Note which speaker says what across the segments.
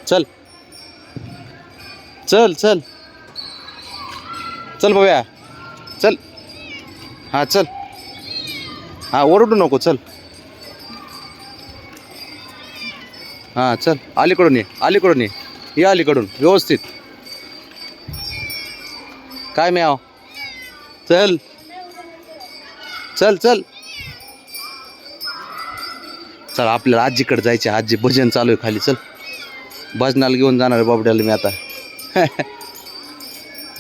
Speaker 1: चल चल चल चल बघूया चल. हां चल. हां ओरडू नको चल. हां चल अलीकडून ये अलीकडून ये अलीकडून व्यवस्थित. काय मी आव चल चल चल चल. आपल्याला आजीकडे जायचे. आजी भजन चालू आहे खाली. चल भजनाला घेऊन जाणार आहे बाबड्याला मी आता.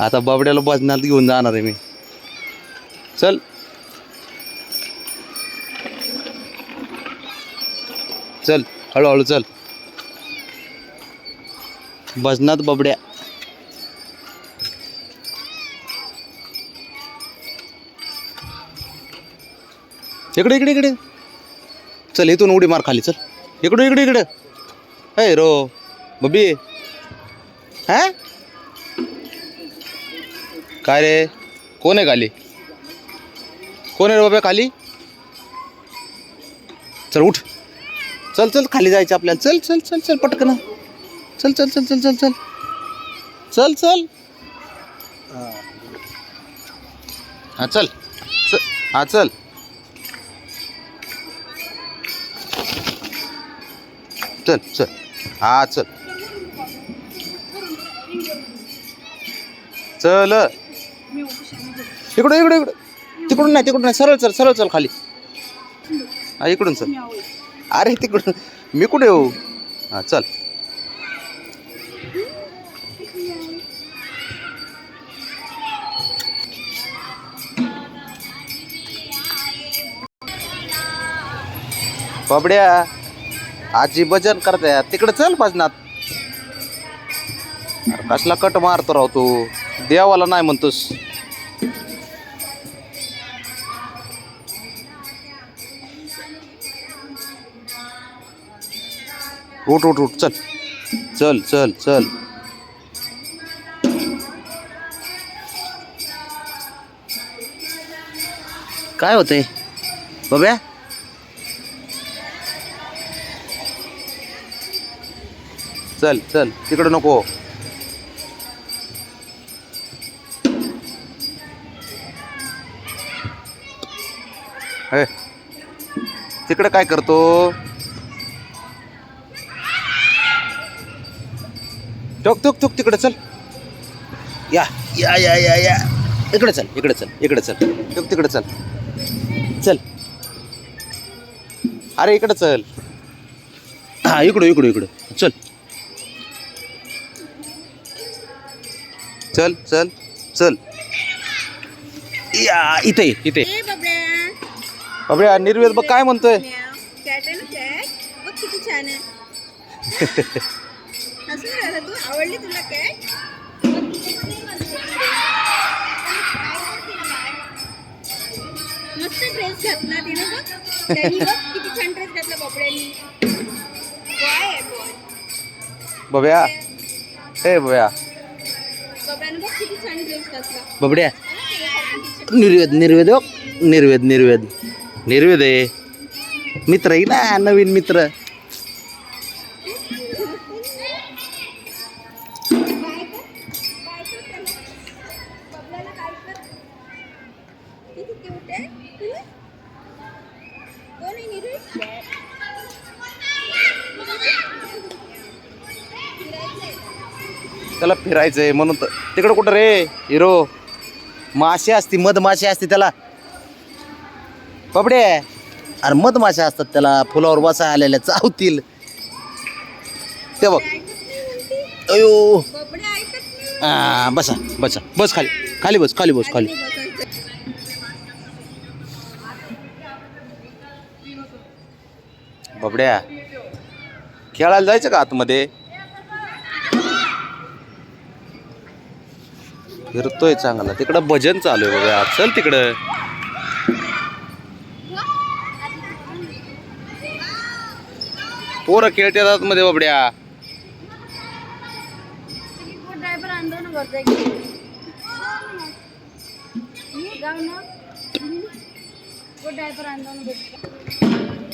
Speaker 1: आता बाबड्याला भजनाला घेऊन जाणार आहे मी. चल चल हळूहळू चल. भजनात बाबड्या. इकडे इकडे इकडे चल. इथून उडी मार खाली. चल इकडे इकडे इकडे. अय रो बबी. हा काय रे कोण आहे खाली? कोण आहे रे बाबा खाली? चल उठ. चल चल खाली जायचं आपल्याला. चल चल चल चल पटकन. चल चल चल चल चल चल चल चल. हां चल चल. हां चल. चल चल. हां चल चल. इकडं इकडं इकडं. तिकडून नाही सरळ चल सरळ चल खाली. हां इकडून चल. अरे तिकडून मी कुठे येऊ? हां चल. बाबड्या आजी भजन करताय तिकडे. चल भजनात. कसला कट मारतो राव तू. देवाला नाही म्हणतोस. उठ उठ उठ चल चल चल चल. काय होतंय बाब्या? चल चल तिकडं नको. हे तिकडं काय करतो? टोक टोक टोक तिकडे चल. या या या या या इकडे चल इकडे चल इकडे चल. टोक तिकडे चल. चल अरे इकडे चल. हां इकडं इकडं इकडं चल. चल चल चल. या इथे इथे. बाबड्या निर्वेद बघ काय म्हणतोय.
Speaker 2: बघ किती छान आहे. हसून राहिला तू. आवडली तुला कॅट? मस्त ड्रेस घातला तिने. बघ त्यांनी बघ किती छान ड्रेस घातला बाबड्यांनी. बॉय आहे बॉय.
Speaker 1: बाब्या हे बाब्या.
Speaker 2: बाबड्याने बघ किती छान ड्रेस घातला.
Speaker 1: बाबड्या निर्वेद निर्वेद हो. निर्वेद निर्वेद निर्वेद आहे. मित्र आहे ना नवीन मित्र. त्याला फिरायचंय म्हणून तर. तिकडं कुठं रे हिरो? मासे असती मधमाशी असते त्याला. बाबडे अरे मधमाशा असतात त्याला. फुलावर बसा आलेल्या चावतील ते बघ. अयो हां बसा बसा बस खाली खाली बस खाली बस खाली. बाबड्या खेळायला जायचं का आतमध्ये? फिरतोय चांगला. तिकडं भजन चालू आहे बघा. चल तिकडं. पोरं खेळतात आतमध्ये बाबड्या.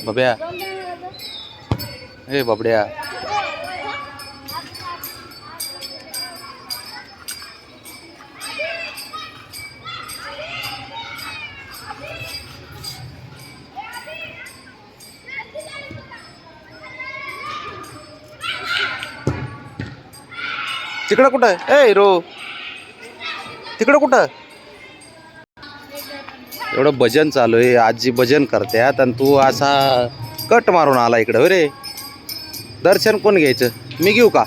Speaker 1: बाब्या ए बाबड्या तिकडं कुठं ए हिरो तिकडं कुठं एवढं भजन चालू आहे आजी भजन करतात आणि तू असा कट मारून आला इकडं हो रे दर्शन कोण घ्यायचं मी घेऊ का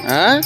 Speaker 1: हां